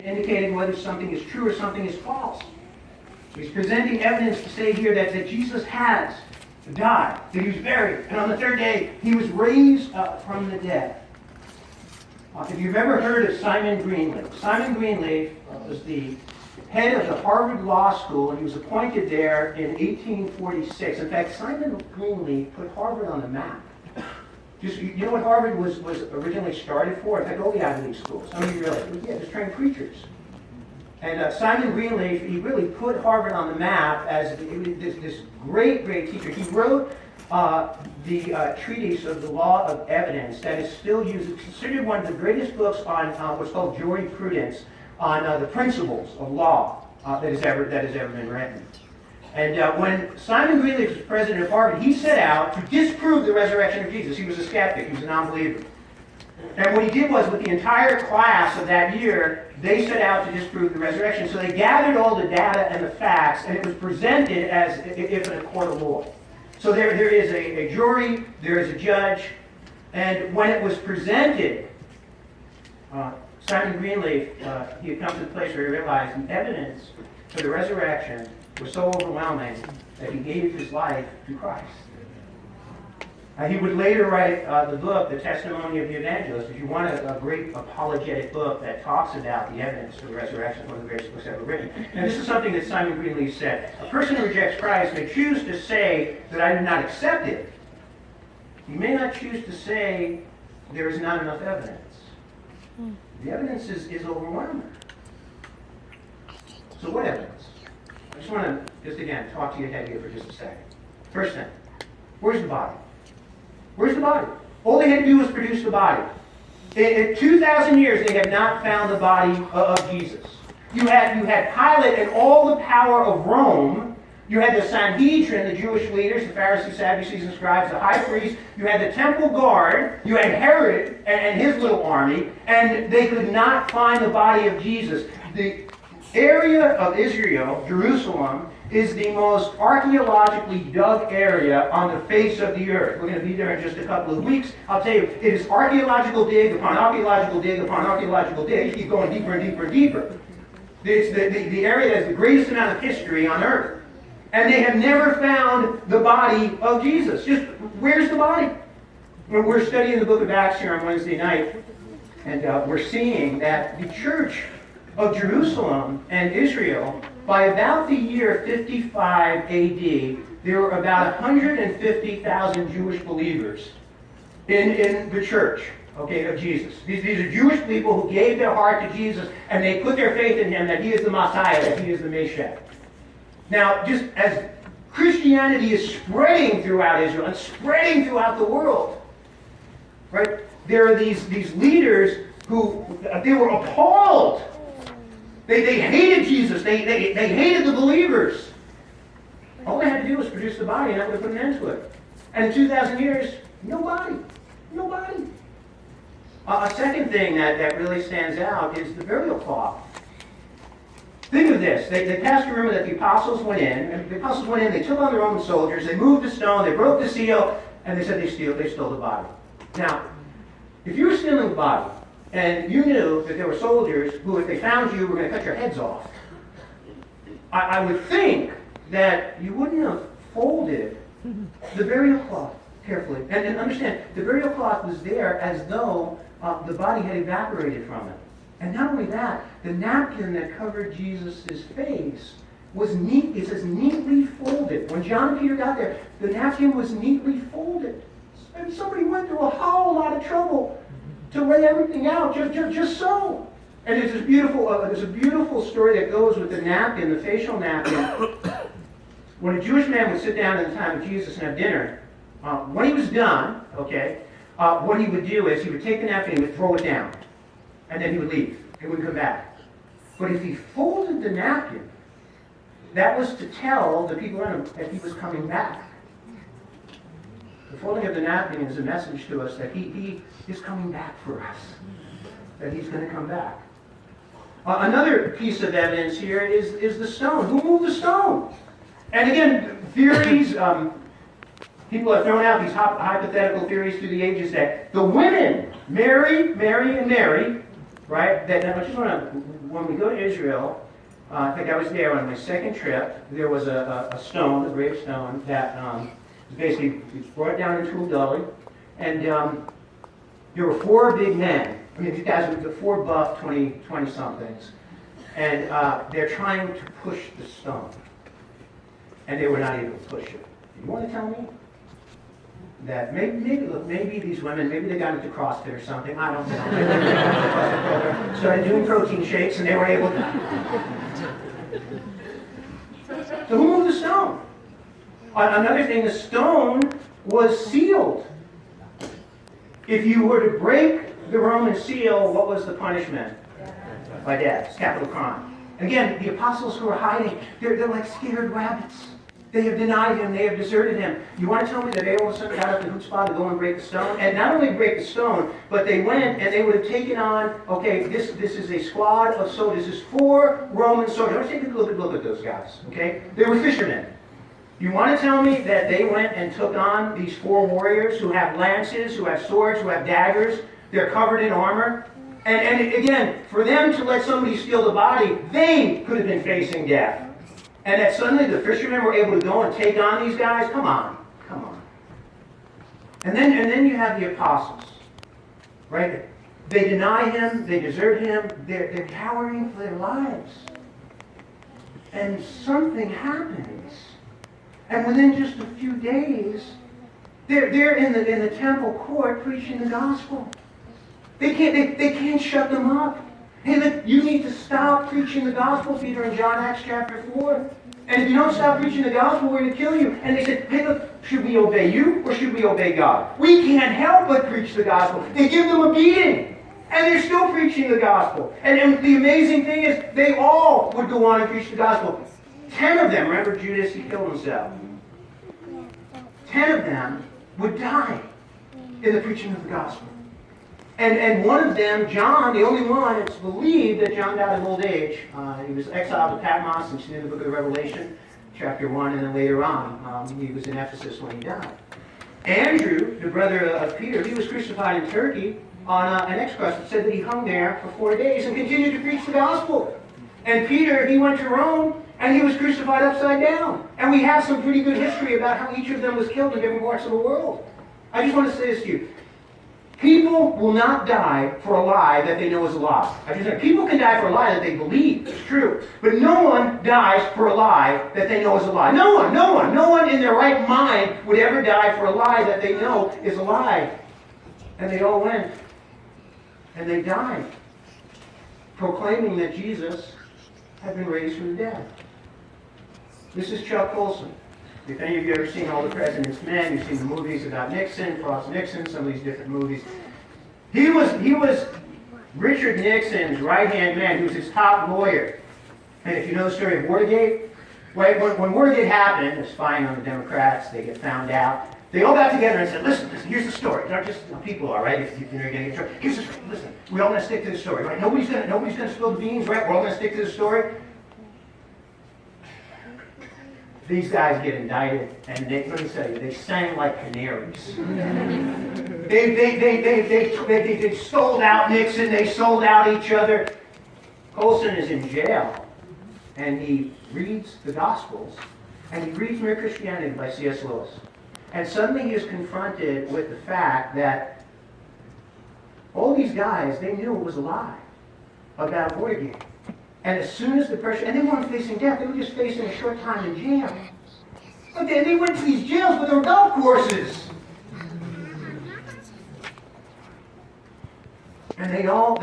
indicating whether something is true or something is false. He's presenting evidence to say here that Jesus has died, that he was buried, and on the third day he was raised from the dead. If you've ever heard of Simon Greenleaf, Simon Greenleaf was the head of the Harvard Law School, and he was appointed there in 1846. In fact, Simon Greenleaf put Harvard on the map. Just, you know what Harvard was originally started for? In fact, all the Ivy League schools. Some of you realize, just train preachers. And Simon Greenleaf, he really put Harvard on the map as this great teacher. He wrote the treatise of the Law of Evidence that is still used. It's considered one of the greatest books on what's called jurisprudence, on the principles of law that has ever been written. And when Simon Greenleaf was president of Harvard, he set out to disprove the resurrection of Jesus. He was a skeptic. He was a non-believer. And what he did was, with the entire class of that year, they set out to disprove the resurrection. So they gathered all the data and the facts, and it was presented as if in a court of law. So there is a jury, there is a judge, and when it was presented, Simon Greenleaf, he had come to the place where he realized the evidence for the resurrection was so overwhelming that he gave his life to Christ. He would later write the book, The Testimony of the Evangelist. If you want a great apologetic book that talks about the evidence for the resurrection, one of the greatest books ever written. And this is something that Simon Greenleaf said. A person who rejects Christ may choose to say that I do not accept it. He may not choose to say there is not enough evidence. The evidence is overwhelming. So what evidence? I just want to, again, talk to your head here for just a second. First thing, where's the body? Where's the body? All they had to do was produce the body. In 2,000 years, they have not found the body of Jesus. You had Pilate and all the power of Rome. You had the Sanhedrin, the Jewish leaders, the Pharisees, Sadducees, and scribes, the high priest. You had the temple guard. You had Herod and his little army. And they could not find the body of Jesus. The area of Israel, Jerusalem, is the most archaeologically dug area on the face of the earth. We're going to be there in just a couple of weeks. I'll tell you, it is archaeological dig upon archaeological dig upon archaeological dig. You keep going deeper and deeper and deeper. It's the area that has the greatest amount of history on earth. And they have never found the body of Jesus. Just, where's the body? We're studying the book of Acts here on Wednesday night, and we're seeing that the church of Jerusalem and Israel, by about the year 55 AD, there were about 150,000 Jewish believers in the church, of Jesus. These are Jewish people who gave their heart to Jesus, and they put their faith in him that he is the Messiah, that he is the Messiah. Now, just as Christianity is spreading throughout Israel and spreading throughout the world, right? There are these leaders who they were appalled. They hated Jesus. They hated the believers. All they had to do was produce the body, and that would have put an end to it. And in 2,000 years, nobody. A second thing that really stands out is the burial cloth. Think of this. They passed a rumor that the apostles went in, they took on the Roman soldiers, they moved the stone, they broke the seal, and they said they stole the body. Now, if you were stealing the body, and you knew that there were soldiers who, if they found you, were going to cut your heads off, I would think that you wouldn't have folded the burial cloth carefully. And understand, the burial cloth was there as though the body had evaporated from it. And not only that, the napkin that covered Jesus' face was neatly folded. When John and Peter got there, the napkin was neatly folded. And somebody went through a whole lot of trouble to lay everything out, just so. And there's a beautiful story that goes with the napkin, the facial napkin. When a Jewish man would sit down in the time of Jesus and have dinner, when he was done, what he would do is he would take the napkin and he would throw it down. And then he would leave. He wouldn't come back. But if he folded the napkin, that was to tell the people around him that he was coming back. The folding of the napkin is a message to us that he is coming back for us. That he's going to come back. Another piece of evidence here is the stone. Who moved the stone? And again, theories, people have thrown out these hypothetical theories through the ages that the women, Mary, right? That I just want to, when we go to Israel, I think I was there on my second trip. There was a stone, a grave stone, that basically it's brought down into a gully, and there were four big men. I mean, these guys were the four buff 20-somethings, and they're trying to push the stone, and they were not able to push it. You want to tell me that maybe these women, maybe they got into CrossFit or something, I don't know. Started doing protein shakes and they were able to. So who moved the stone? Another thing, the stone was sealed. If you were to break the Roman seal, what was the punishment? By death. It's capital crime. Again, the apostles who are hiding, they're like scared rabbits. They have denied him. They have deserted him. You want to tell me that they all of a sudden got up the chutzpah to go and break the stone? And not only break the stone, but they went and they would have taken on, okay, this is a squad of soldiers. This is 4 Roman soldiers. Let's take a look at those guys, okay? They were fishermen. You want to tell me that they went and took on these 4 warriors who have lances, who have swords, who have daggers? They're covered in armor. And again, for them to let somebody steal the body, they could have been facing death. And that suddenly the fishermen were able to go and take on these guys? Come on. And then you have the apostles, right? They deny him, they desert him, they're cowering for their lives. And something happens. And within just a few days, they're in the temple court preaching the gospel. They can't shut them up. Hey, look, you need to stop preaching the gospel, Peter and John, Acts chapter 4. And if you don't stop preaching the gospel, we're going to kill you. And they said, hey, look, should we obey you or should we obey God? We can't help but preach the gospel. They give them a beating. And they're still preaching the gospel. And the amazing thing is, they all would go on and preach the gospel. 10 of them, remember Judas, he killed himself. 10 of them would die in the preaching of the gospel. And one of them, John, the only one, it's believed that John died of old age. He was exiled to Patmos, and in the book of Revelation, chapter 1, and then later on, he was in Ephesus when he died. Andrew, the brother of Peter, he was crucified in Turkey on an X-cross. It said that he hung there for 4 days and continued to preach the gospel. And Peter, he went to Rome, and he was crucified upside down. And we have some pretty good history about how each of them was killed in different parts of the world. I just want to say this to you. People will not die for a lie that they know is a lie. People can die for a lie that they believe is true. But no one dies for a lie that they know is a lie. No one in their right mind would ever die for a lie that they know is a lie. And they all went. And they died. Proclaiming that Jesus had been raised from the dead. This is Chuck Colson. If any of you have ever seen All the President's Men, you've seen the movies about Nixon, Frost Nixon, some of these different movies. He was Richard Nixon's right-hand man. He was his top lawyer. And if you know the story of Watergate, when Watergate happened, they're spying on the Democrats, they get found out. They all got together and said, listen, here's the story. Not just people are, right? If you're going to get in trouble. Here's the story. Listen, we all going to stick to the story, right? Nobody's going to spill the beans, right? We're all going to stick to the story. These guys get indicted, and let me tell you, they sang like canaries. They sold out Nixon, they sold out each other. Colson is in jail, and he reads the Gospels, and he reads Mere Christianity by C.S. Lewis. And suddenly he is confronted with the fact that all these guys, they knew it was a lie about Watergate. And as soon as the pressure, and they weren't facing death, they were just facing a short time in jail. But they went to these jails, but they were golf courses. And they all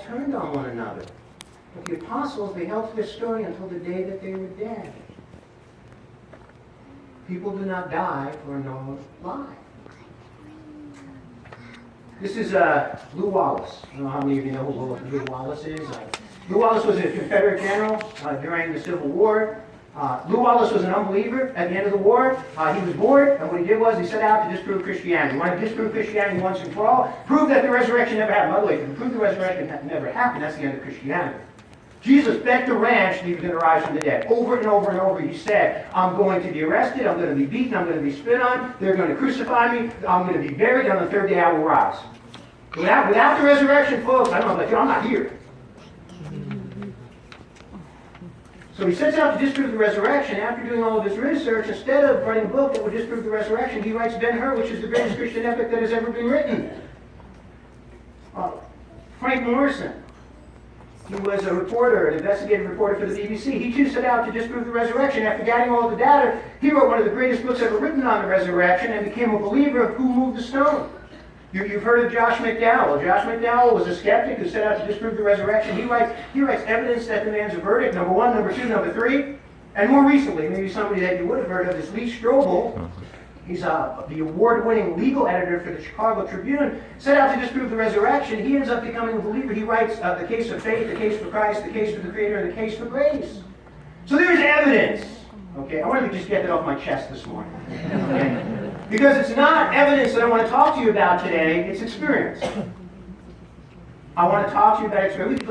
turned on one another. But the apostles, they held their story until the day that they were dead. People do not die for a known lie. This is Lew Wallace. I don't know how many of you know who Lew Wallace is. Lew Wallace was a Confederate general during the Civil War. Lew Wallace was an unbeliever at the end of the war. He was bored, and what he did was he set out to disprove Christianity. He wanted to disprove Christianity once and for all, prove that the resurrection never happened. By the way, if you prove the resurrection never happened, that's the end of Christianity. Jesus bet the ranch that he was going to rise from the dead. Over and over and over he said, I'm going to be arrested, I'm going to be beaten, I'm going to be spit on, they're going to crucify me, I'm going to be buried, and on the third day I will rise. Without the resurrection, folks, I don't know about you, I'm not here. So he sets out to disprove the resurrection. After doing all of his research, instead of writing a book that would disprove the resurrection, he writes Ben-Hur, which is the greatest Christian epic that has ever been written. Frank Morrison, he was a reporter, an investigative reporter for the BBC. He too set out to disprove the resurrection. After gathering all the data, he wrote one of the greatest books ever written on the resurrection and became a believer of who moved the stone. You've heard of Josh McDowell. Josh McDowell was a skeptic who set out to disprove the resurrection. He writes evidence that demands a verdict, number one, number two, number three. And more recently, maybe somebody that you would have heard of is Lee Strobel. He's the award-winning legal editor for the Chicago Tribune, set out to disprove the resurrection. He ends up becoming a believer. He writes the case of faith, the case for Christ, the case for the Creator, and the case for grace. So there's evidence. Okay, I wanted to just get that off my chest this morning. Okay? Because it's not evidence that I want to talk to you about today, it's experience. I want to talk to you about experience.